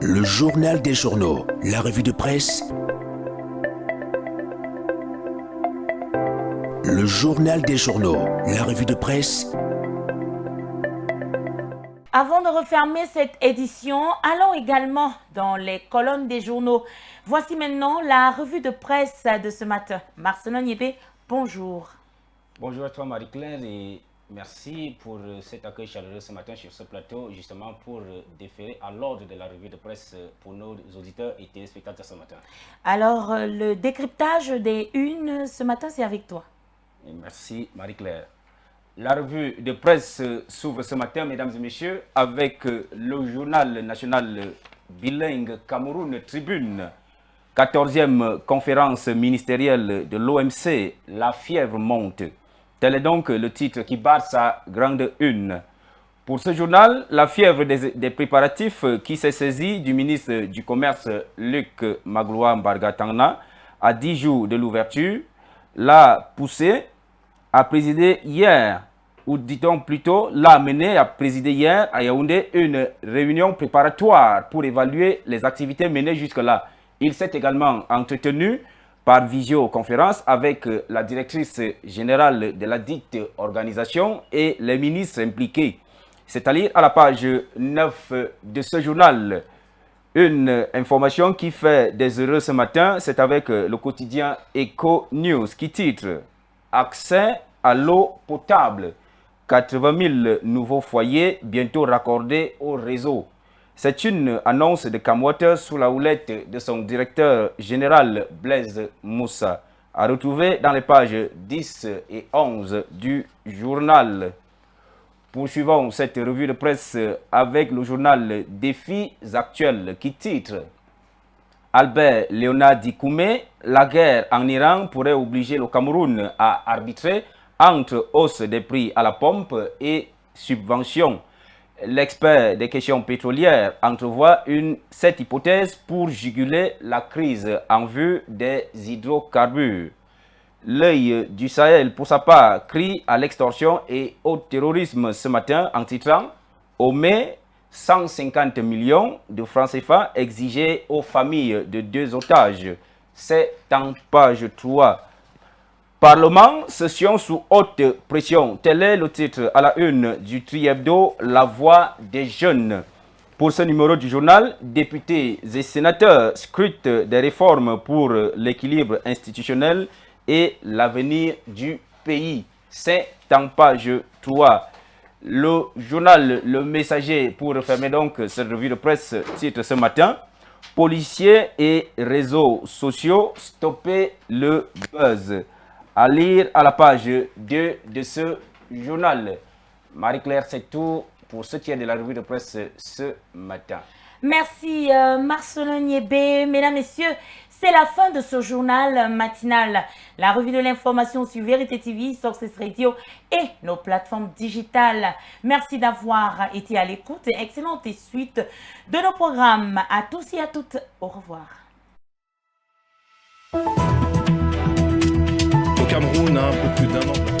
Le journal des journaux, la revue de presse. Le journal des journaux, la revue de presse. Avant de refermer cette édition, allons également dans les colonnes des journaux. Voici maintenant la revue de presse de ce matin. Marcelin Niébé, bonjour. Bonjour à toi Marie-Claire et merci pour cet accueil chaleureux ce matin sur ce plateau, justement pour déférer à l'ordre de la revue de presse pour nos auditeurs et téléspectateurs ce matin. Alors, le décryptage des unes ce matin, c'est avec toi. Et merci Marie-Claire. La revue de presse s'ouvre ce matin, mesdames et messieurs, avec le journal national bilingue Cameroun Tribune. 14e conférence ministérielle de l'OMC, la fièvre monte. Tel est donc le titre qui barre sa grande une. Pour ce journal, la fièvre des préparatifs qui s'est saisie du ministre du Commerce Luc Magloire Mbargatana à 10 jours de l'ouverture l'a poussé à présider hier, ou dit-on plutôt l'a amené à présider hier à Yaoundé une réunion préparatoire pour évaluer les activités menées jusque-là. Il s'est également entretenu par visioconférence avec la directrice générale de la dite organisation et les ministres impliqués. C'est à lire à la page 9 de ce journal. Une information qui fait des heureux ce matin, c'est avec le quotidien Eco News qui titre « Accès à l'eau potable ». 80 000 nouveaux foyers bientôt raccordés au réseau. C'est une annonce de Camwater sous la houlette de son directeur général Blaise Moussa, à retrouver dans les pages 10 et 11 du journal. Poursuivons cette revue de presse avec le journal Défis actuels qui titre Albert Léonard Dikoumé, la guerre en Iran pourrait obliger le Cameroun à arbitrer entre hausse des prix à la pompe et subventions. L'expert des questions pétrolières entrevoit cette hypothèse pour juguler la crise en vue des hydrocarbures. L'œil du Sahel, pour sa part, crie à l'extorsion et au terrorisme ce matin en titrant « Au mai, 150 millions de francs CFA exigés aux familles de 2 otages ». C'est en page 3. Parlement, session sous haute pression. Tel est le titre à la une du Tri-Hebdo, La Voix des jeunes. Pour ce numéro du journal, députés et sénateurs scrutent des réformes pour l'équilibre institutionnel et l'avenir du pays. C'est en page 3. Le journal Le Messager, pour refermer donc cette revue de presse, titre ce matin « Policiers et réseaux sociaux, stopper le buzz ». À lire à la page 2 de ce journal. Marie-Claire, c'est tout pour ce qui est de la revue de presse ce matin. Merci Marcelin Niébé. Mesdames, Messieurs, c'est la fin de ce journal matinal. La revue de l'information sur Vérité TV, Success Radio et nos plateformes digitales. Merci d'avoir été à l'écoute et excellente suite de nos programmes. À tous et à toutes, au revoir. Au Cameroun, un peu plus d'1 an.